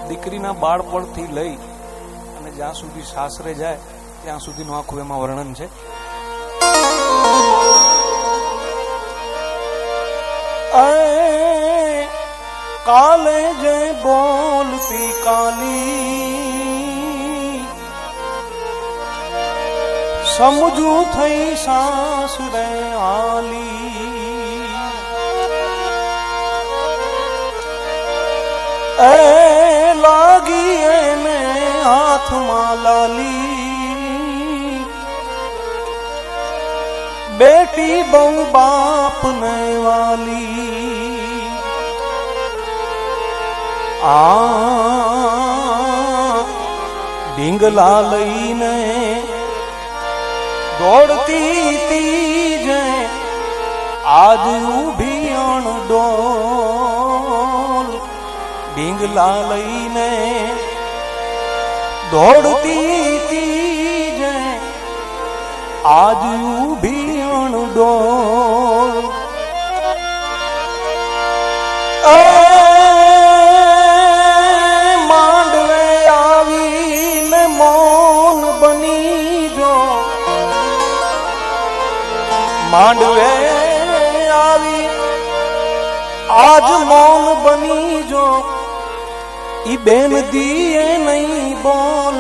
દીકરીના બાળપણથી લઈ અને જ્યાં સુધી સાસરે જાય ત્યાં સુધીનું આખું એમાં વર્ણન છે. કાલે જય બોલતી કાલી સમજુ થઈ સાસરે આલી એ લાગી એને હાથમાં લાલી બેટી બહુ બાપને વાલી ઢીંગલા લઈને દોડતી તીજે આજ ઉભી અણડોલ ઢીંગલા લઈને દોડતી તીજે આજ ઉભી અણડોલ માંડવે આવી આજ મૌન બની જો ઈ બેન દીએ નહીં બોલ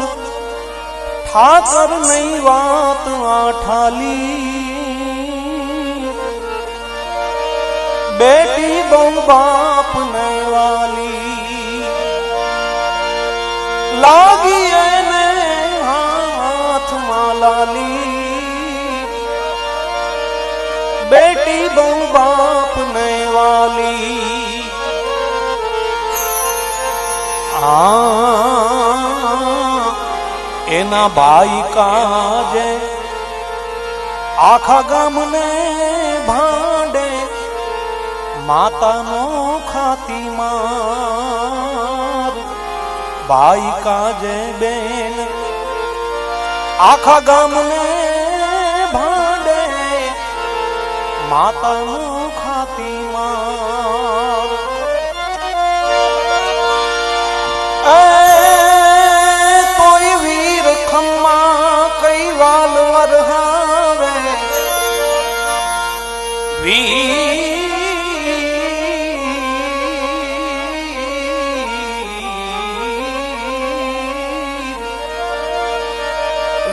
ઠાકર નહીં વાત આઠાલી બેટી બહુ બાપ ને વાલી લાગી એને હાથમાં લાલી બેટી બહુ બાપ ને વાલી એના ભાઈ કાજે આખા ગામને ભાંડે માતાનો ખાતી માર ભાઈ કાજે બેન આખા ગામને ભાંડે માતાનું ખાતી માર કોઈ વીર ખમ્મા કઈ વાલ વરહાવે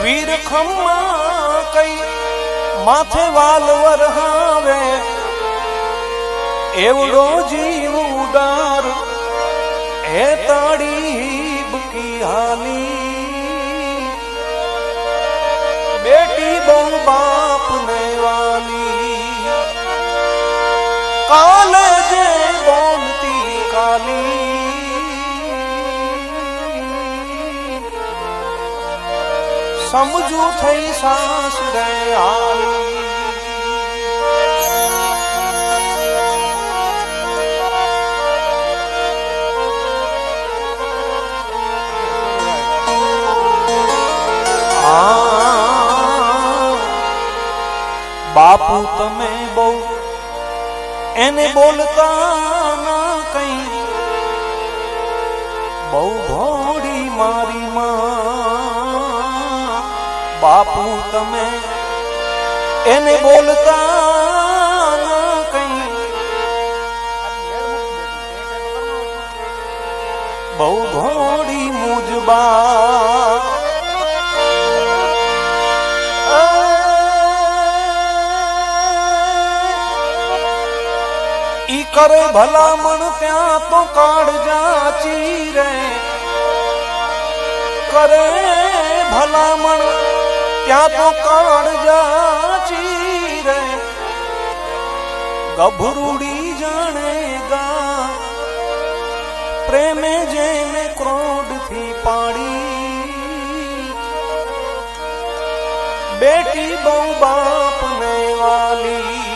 વીર ખમ્મા કઈ માથે વાલ વરહાવે એવડો જીવ ઉડાર હે તાળી બકી હાલી બેટી બહુ બાપ ને વાલી કાલે જે બોલતી કાલી સમજુ થઈ સાસરે આલી બાપુ તમે બહુ એને બોલતા ના કઈ બહુ ભોળી મારી માં બાપુ તમે એને બોલતા ના કઈ બહુ ભોળી મુજબા કરે ભલામણ ત્યાં તો કાળજા ચીરે કરે ભલામણ ત્યાં તો કાળજા ચીરે ગભરૂડી જાણેગા પ્રેમે જેને ક્રોધથી પાડી બેટી બહુ બાપ ને વાલી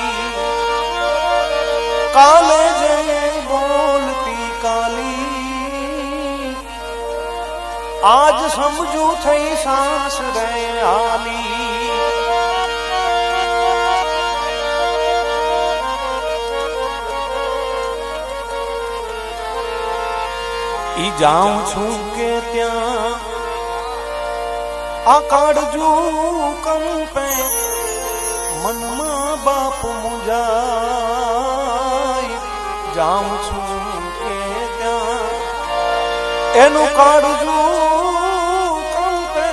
કાલે જય બોલતી કાલી આજ સમજુ થઈ સાસરે આલી ઈ જાઉં છું કે ત્યાં આ કાળજુ કંપે મનમાં બાપ મુંજાય જાઉં છું કે ત્યાં એનું કાળજુ કંપે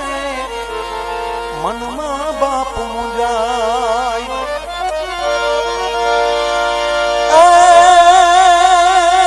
મનમાં બાપ મુંજાય